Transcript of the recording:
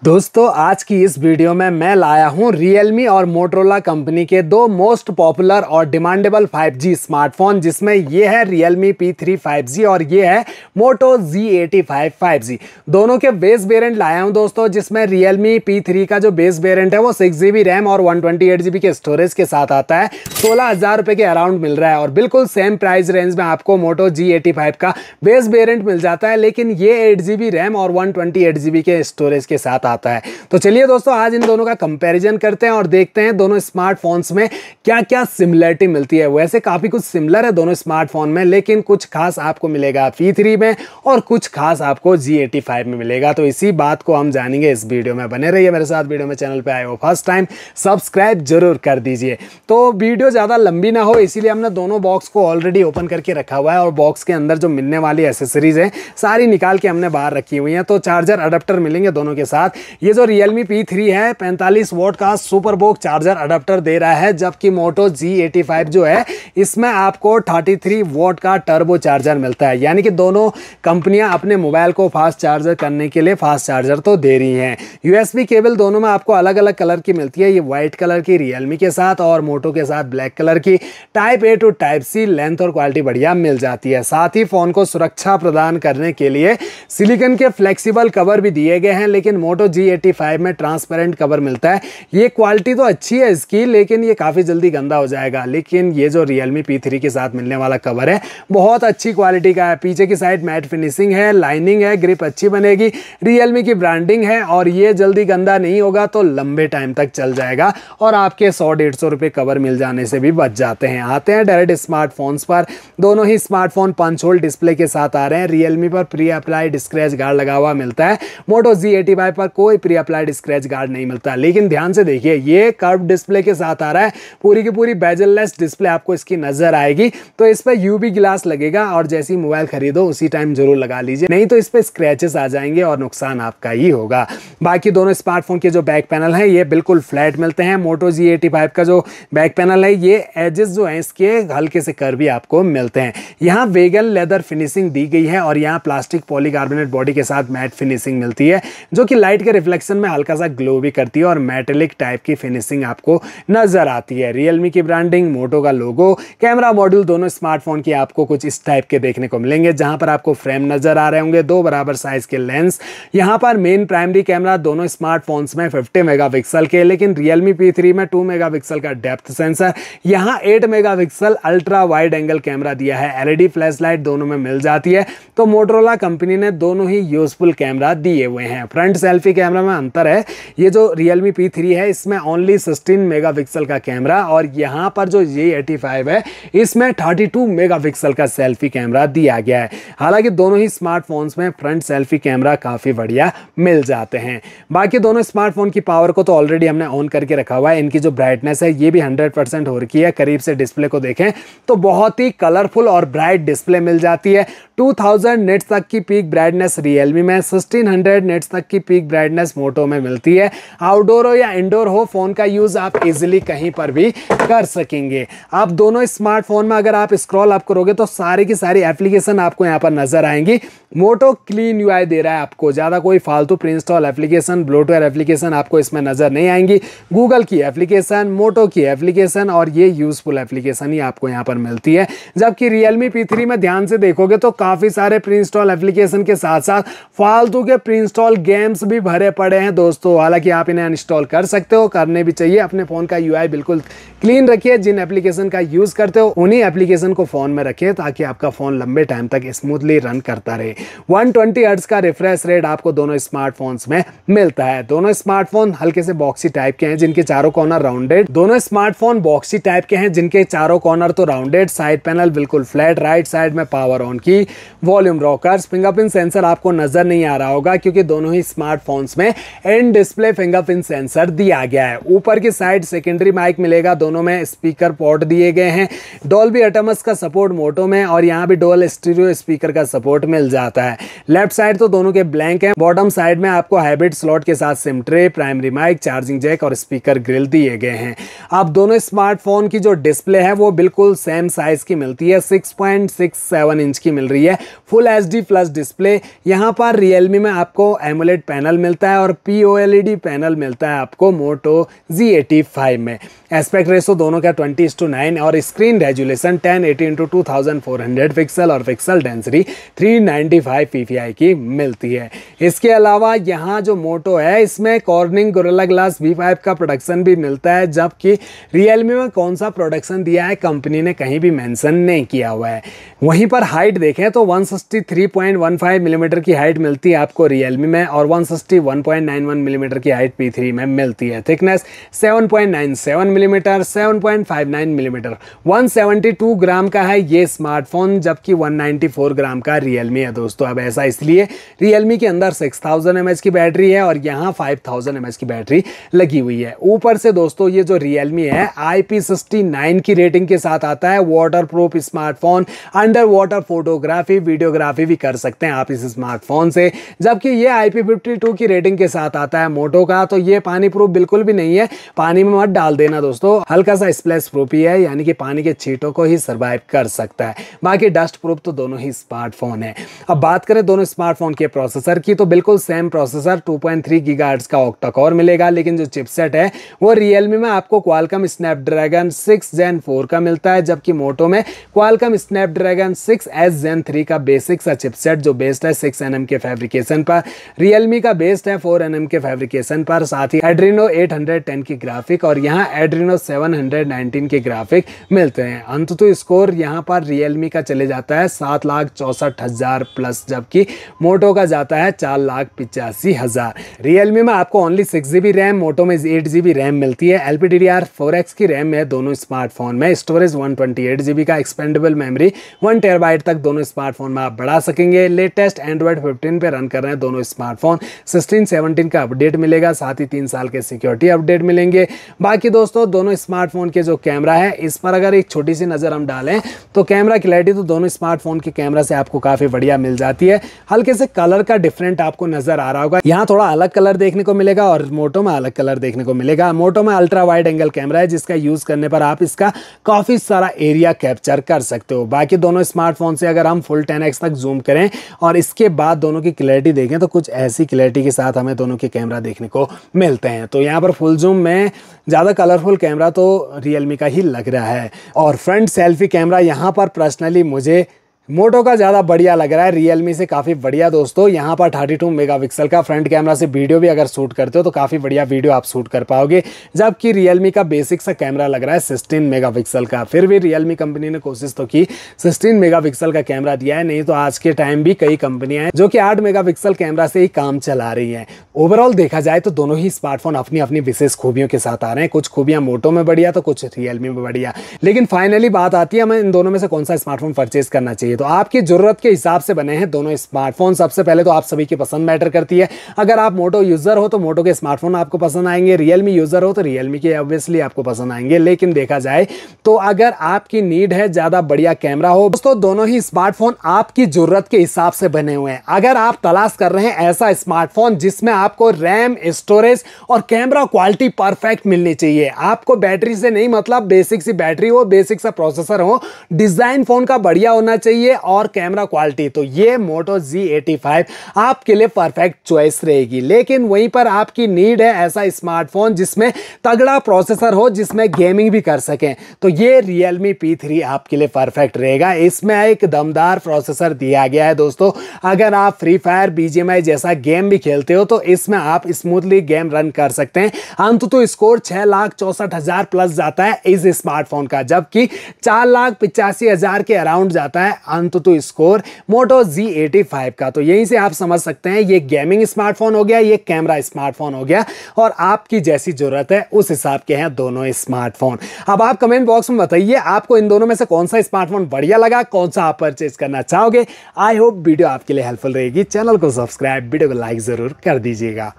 दोस्तों आज की इस वीडियो में मैं लाया हूं Realme और Motorola कंपनी के दो मोस्ट पॉपुलर और डिमांडेबल 5G स्मार्टफोन, जिसमें ये है Realme P3 5G और ये है Moto Z85 5G। दोनों के बेस वेरिएंट लाया हूं दोस्तों, जिसमें Realme P3 का जो बेस वेरिएंट है वो 6GB रैम और 128GB के स्टोरेज के साथ आता है। 16,000 रुपये के अराउंड मिल रहा है और बिल्कुल सेम प्राइस रेंज में आपको Moto G85 का बेस वेरिएंट मिल जाता है, लेकिन ये 8GB रैम और 128GB के स्टोरेज के साथ आता है। तो चलिए दोस्तों आज इन दोनों का कंपैरिजन करते हैं और देखते हैं दोनों स्मार्टफोन्स में क्या क्या सिमिलरिटी मिलती है। वैसे काफी कुछ सिमिलर है दोनों स्मार्टफोन में, लेकिन कुछ खास आपको मिलेगा P3 में और कुछ खास आपको G85 में मिलेगा। तो इसी बात को हम जानेंगे इस वीडियो में। बने रहिए मेरे साथ। वीडियो में चैनल पे आए हो फर्स्ट टाइम सब्सक्राइब जरूर कर दीजिए। तो वीडियो ज्यादा लंबी ना हो इसीलिए हमने दोनों बॉक्स को ऑलरेडी ओपन करके रखा हुआ है और बॉक्स के अंदर जो मिलने वाली एसेसरीज है सारी निकाल के हमने बाहर रखी हुई है। तो चार्जर अडेप्टर मिलेंगे दोनों के साथ। ये जो Realme P3 है 45 वोल्ट का सुपर बोक चार्जर अडेप्टर दे रहा है, जबकि Moto G85 जो है इसमें आपको 33 वोल्ट का टर्बो चार्जर मिलता है। यानी कि दोनों कंपनियां अपने मोबाइल को फास्ट चार्जर करने के लिए फास्ट चार्जर तो दे रही हैं। USB केबल दोनों में आपको अलग अलग कलर की मिलती है। ये व्हाइट कलर की Realme के साथ और Moto के साथ ब्लैक कलर की। Type A to type C length और क्वालिटी बढ़िया मिल जाती है। साथ ही फोन को सुरक्षा प्रदान करने के लिए सिलिकॉन के फ्लेक्सिबल कवर भी दिए गए हैं, लेकिन Moto G85 में ट्रांसपेरेंट कवर मिलता है। ये क्वालिटी तो अच्छी है इसकी, लेकिन ये काफी जल्दी गंदा हो जाएगा। लेकिन ये जो Realme P3 के साथ मिलने वाला कवर है बहुत अच्छी क्वालिटी का है। पीछे की साइड मैट फिनिशिंग है, लाइनिंग है, ग्रिप अच्छी बनेगी, Realme की ब्रांडिंग है और ये जल्दी गंदा नहीं होगा तो लंबे टाइम तक चल जाएगा और आपके 100-150 रुपए कवर मिल जाने से भी बच जाते हैं। आते हैं डायरेक्ट स्मार्टफोन्स पर। दोनों ही स्मार्टफोन 5 होल डिस्प्ले के साथ आ रहे हैं। Realme पर प्री अप्लाइड स्क्रैच गार्ड लगा हुआ मिलता है। Moto G85 पर कोई प्री अप्लाइड स्क्रैच गार्ड नहीं मिलता। लेकिन ध्यान से देखिए ये कर्व डिस्प्ले के साथ आ रहा है। पूरी की पूरी बेजललेस डिस्प्ले आपको इसकी नजर आएगी। तो इस पर यूवी ग्लास लगेगा और जैसे ही मोबाइल खरीदो उसी टाइम जरूर लगा लीजिए, नहीं तो इस पर स्क्रैचेस आ जाएंगे और नुकसान आपका ही होगा। बाकी दोनों स्मार्टफोन के जो बैक पैनल है ये बिल्कुल फ्लैट मिलते हैं। Moto G85 का जो बैक पैनल है ये एजेस जो है इसके हल्के से कर्व भी आपको मिलते हैं। यहाँ वेगन लेदर फिनिशिंग दी गई है और यहाँ प्लास्टिक पॉलीकार्बोनेट बॉडी के साथ मैट फिनिशिंग मिलती है, जो कि लाइट के रिफ्लेक्शन में हल्का सा ग्लो भी करती है और मेटेलिक टाइप की फिनिशिंग आपको नजर आती है। Realme की ब्रांडिंग, Moto का लोगो। कैमरा मॉड्यूल दोनों स्मार्टफोन की आपको कुछ इस टाइप के देखने को मिलेंगे, जहां पर आपको फ्रेम नजर आ रहे होंगे, 2 बराबर साइज के लेंस। यहां पर मेन प्राइमरी कैमरा दोनों स्मार्टफोन्स में 50 मेगापिक्सल के, लेकिन Realme P3 में 2 मेगापिक्सल का डेप्थ सेंसर, यहां 8 megapixel ultra wide angle camera दिया है। LED फ्लैश लाइट दोनों में मिल जाती है। तो Motorola कंपनी ने दोनों ही यूजफुल कैमरा दिए हुए हैं। फ्रंट सेल्फी कैमरा में अंतर है। ये जो Realme P3 है इसमें ओनली 16 मेगापिक्सल का कैमरा और यहां पर जो G85 है इसमें 32 मेगापिक्सल का सेल्फी कैमरा दिया गया है। हालांकि दोनों ही स्मार्टफोन्स में फ्रंट सेल्फी कैमरा काफी बढ़िया मिल जाते हैं। बाकी दोनों स्मार्टफोन की पावर को तो ऑलरेडी हमने ऑन करके रखा हुआ है। इनकी जो ब्राइटनेस है ये भी 100% हो रखी है। करीब से डिस्प्ले को देखें तो बहुत ही कलरफुल और ब्राइट डिस्प्ले मिल जाती है। 2000 निट्स तक की पीक ब्राइटनेस Realme में, 1600 निट्स तक की पीक ब्राइटनेस Moto में मिलती है। आउटडोर हो या इंडोर हो, फोन का यूज आप इजीली कहीं पर भी कर सकेंगे। आप दोनों स्मार्टफोन में अगर आप स्क्रॉल अप करोगे तो सारी की सारी एप्लीकेशन आपको यहां पर नजर आएंगी। Moto क्लीन UI दे रहा है आपको, ज्यादा कोई फालतू pre install application, bloatware application आपको इसमें नजर नहीं आएंगी। गूगल की एप्लीकेशन, Moto की एप्लीकेशन और ये यूजफुल एप्लीकेशन ही आपको यहां पर मिलती है। जबकि Realme P3 में ध्यान से देखोगे तो काफी सारे प्री इंस्टॉल एप्लीकेशन के साथ साथ फालतू के प्री इंस्टॉल गेम्स भी भरे पड़े हैं दोस्तों। हालांकि आप इन्हें इंस्टॉल कर सकते हो, करने भी चाहिए। अपने फोन का UI बिल्कुल क्लीन रखिए। जिन एप्लीकेशन का यूज करते हो उन्हीं एप्लीकेशन को फोन में रखिए ताकि आपका फोन लंबे टाइम तक स्मूथली रन करता रहे। 120 हर्ट्ज का रिफ्रेश रेट आपको दोनों स्मार्टफोन्स में मिलता है। दोनों स्मार्टफोन हल्के से बॉक्सी टाइप के हैं जिनके चारों कॉर्नर राउंडेड। दोनों स्मार्टफोन बॉक्सी टाइप के हैं जिनके चारों कॉर्नर तो राउंडेड। साइड पैनल बिल्कुल फ्लैट। राइट साइड में पावर ऑन की, वॉल्यूम रॉकर्स, फिंगरप्रिंट सेंसर आपको नजर नहीं आ रहा होगा क्योंकि दोनों ही स्मार्टफोन्स में इन डिस्प्ले फिंगरप्रिंट सेंसर दिया गया है। ऊपर की साइड सेकेंडरी माइक मिलेगा, दोनों में स्पीकर पोर्ट दिए गए हैं। डॉल्बी एटमॉस का सपोर्ट Moto में और यहाँ भी डुअल स्टीरियो स्पीकर का सपोर्ट मिल जाता है। लेफ्ट साइड तो दोनों के ब्लैंक है। बॉटम साइड में आपको हाइब्रिड स्लॉट के साथ sim tray, primary mic, charging jack और स्पीकर ग्रिल दिए गए हैं। अब दोनों स्मार्टफोन की जो डिस्प्ले है वो बिल्कुल सेम साइज की मिलती है, 6.67 इंच की मिल रही रही है। फुल HD प्लस डिस्प्ले, यहाँ पर Realme में आपको AMOLED पैनल मिलता है और POLED पैनल मिलता है आपको Moto Z85 में। एस्पेक्ट रेशो दोनों का 20:9 और स्क्रीन रेजुलेशन 1080x2400 पिक्सल और पिक्सल डेंसिटी 395 ppi की मिलती है। इसके अलावा यहाँ जो मोटो है इसमें कॉर्निंग गोरिल्ला ग्लास V5 का प्रोडक्शन भी मिलता है, जबकि Realme में कौन सा प्रोडक्शन दिया है कंपनी ने कहीं भी मेंशन नहीं किया हुआ है। वहीं पर हाइट देखें तो 163.15 मिलीमीटर की हाइट मिलती है आपको Realme में और 161.91 मिलीमीटर की हाइट P3 में मिलती है। Thickness 7.97 millimetre, 7.59 millimetre. 172 ग्राम का है ये स्मार्टफोन, जबकि 194 ग्राम का Realme है दोस्तों। अब ऐसा इसलिए Realme के अंदर 6000 mAh की बैटरी है और यहाँ 5000 mAh की बैटरी लगी हुई है। ऊपर से दोस्तों ये जो Realme है IP69 की रेटिंग के साथ आता है। Water proof smartphone, under water photography videography भी कर सकते हैं आप इस स्मार्टफोन से, जबकि ये IP52 की रेटिंग के साथ आता है मोटो का। तो ये पानी प्रूफ बिल्कुल भी नहीं है, पानी में मत डाल देना दोस्तों, हल्का सा स्प्लैश प्रूफ ही है, यानी कि पानी के छींटों को ही सर्वाइव कर सकता है। बाकी डस्ट प्रूफ तो दोनों ही स्मार्टफोन है। अब बात करें दोनों स्मार्टफोन के प्रोसेसर की तो बिल्कुल सेम प्रोसेसर 2.3 गीगाहर्ट्ज का ऑक्टा कोर मिलेगा, लेकिन जो चिपसेट है वो Realme में आपको क्वालकॉम स्नैपड्रैगन 6 Gen 4 का मिलता है, जबकि मोटो में क्वालकॉम स्नैपड्रैगन 6S Gen 3 का बेसिक सा चिपसेट जो बेस्ड है 6 nm के फैब्रिकेशन पर। Realme का बेस्ड है 4 nm के फैब्रिकेशन पर, साथ ही Adreno 810 की ग्राफिक और यहाँ Adreno 719 के ग्राफिक मिलते हैं। अंततः स्कोर यहाँ पर Realme का चले जाता है 7,64,000 प्लस, जबकि मोटो का जाता है 4,85,000। Realme में आपको ओनली 6GB रैम, मोटो में 8GB रैम मिलती है। LPDDR4X की रैम है दोनों स्मार्टफोन में। स्टोरेज 128GB का, एक्सपेंडेबल मेमोरी 1 TB तक दोनों स्मार्टफोन में आप बढ़ा सकेंगे। लेटेस्ट एंड्रॉइड 15 पे रन कर रहे हैं दोनों स्मार्टफोन। 16-17 का अपडेट मिलेगा, साथ ही 3 साल के सिक्योरिटी अपडेट मिलेंगे। बाकी दोस्तों दोनों स्मार्टफोन के जो कैमरा है इस पर अगर एक छोटी सी नज़र हम डालें तो कैमरा क्लैरिटी तो दोनों स्मार्टफोन के कैमरा से आपको काफ़ी बढ़िया मिल जाती है। हल्के से कलर का डिफरेंट आपको नज़र आ रहा होगा, यहाँ थोड़ा अलग कलर देखने को मिलेगा और मोटो में अलग कलर देखने को मिलेगा। मोटो में अल्ट्रा वाइड एंगल कैमरा है जिसका यूज़ करने पर आप इसका काफ़ी सारा एरिया कैप्चर कर सकते हो। बाकी दोनों स्मार्टफोन से अगर हम फुल 10x तक जूम करें और इसके बाद दोनों की क्लैरिटी देखें तो कुछ ऐसी क्लैरिटी के साथ हमें दोनों के कैमरा देखने को मिलते हैं। तो यहाँ पर फुल जूम में ज़्यादा कलरफुल कैमरा तो Realme का ही लग रहा है। और फ्रंट सेल्फी कैमरा यहाँ पर पर्सनली मुझे मोटो का ज़्यादा बढ़िया लग रहा है, Realme से काफ़ी बढ़िया दोस्तों। यहाँ पर 32 मेगापिक्सल का फ्रंट कैमरा से वीडियो भी अगर शूट करते हो तो काफ़ी बढ़िया वीडियो आप शूट कर पाओगे, जबकि Realme का बेसिक सा कैमरा लग रहा है 16 मेगापिक्सल का। फिर भी Realme कंपनी ने कोशिश तो की, 16 मेगापिक्सल का कैमरा दिया है, नहीं तो आज के टाइम भी कई कंपनियां हैं जो कि 8 मेगापिक्सल कैमरा से ही काम चला रही हैं। ओवरऑल देखा जाए तो दोनों ही स्मार्टफोन अपनी अपनी विशेष खूबियों के साथ आ रहे हैं। कुछ खूबियाँ मोटो में बढ़िया तो कुछ Realme में बढ़िया, लेकिन फाइनली बात आती है हमें इन दोनों में से कौन सा स्मार्टफोन परचेज करना चाहिए। तो आपकी जरूरत के हिसाब से बने हैं दोनों स्मार्टफोन। सबसे पहले तो आप सभी की पसंद मैटर करती है। अगर आप मोटो यूजर हो तो मोटो के स्मार्टफोन आपको पसंद आएंगे, Realme यूजर हो तो Realme के ऑब्वियसली आपको पसंद आएंगे। लेकिन देखा जाए तो अगर आपकी नीड है ज्यादा बढ़िया कैमरा हो दोस्तों, दोनों ही स्मार्टफोन आपकी जरूरत के हिसाब से बने हुए हैं। अगर आप तलाश कर रहे हैं ऐसा स्मार्टफोन जिसमें आपको रैम, स्टोरेज और कैमरा क्वालिटी परफेक्ट मिलनी चाहिए, आपको बैटरी से नहीं मतलब बेसिक सी बैटरी हो, बेसिक सा प्रोसेसर हो, डिजाइन फोन का बढ़िया होना चाहिए और कैमरा क्वालिटी, तो ये Moto Z85 आपके लिए परफेक्ट चॉइस रहेगी। लेकिन वहीं पर आपकी नीड है ऐसा स्मार्टफोन जिसमें तगड़ा प्रोसेसर हो, जिसमें गेमिंग भी कर सकें, तो ये Realme P3 आपके लिए परफेक्ट रहेगा। इसमें एक दमदार प्रोसेसर दिया गया है दोस्तों। अगर आप फ्री फायर, BGMI जैसा गेम भी खेलते हो तो इसमें आप स्मूथली गेम रन कर सकते हैं। अंततः स्कोर 6,64,000 प्लस जाता है इस स्मार्टफोन का, जबकि 4,85,000 के अराउंड जाता है अंततः स्कोर Moto Z85 का। तो यहीं से आप समझ सकते हैं ये गेमिंग स्मार्टफोन हो गया, ये कैमरा स्मार्टफोन हो गया, और आपकी जैसी जरूरत है उस हिसाब के हैं दोनों स्मार्टफोन। अब आप कमेंट बॉक्स में बताइए आपको इन दोनों में से कौन सा स्मार्टफोन बढ़िया लगा, कौन सा आप परचेज करना चाहोगे। आई होप वीडियो आपके लिए हेल्पफुल रहेगी। चैनल को सब्सक्राइब, वीडियो को लाइक जरूर कर दीजिएगा।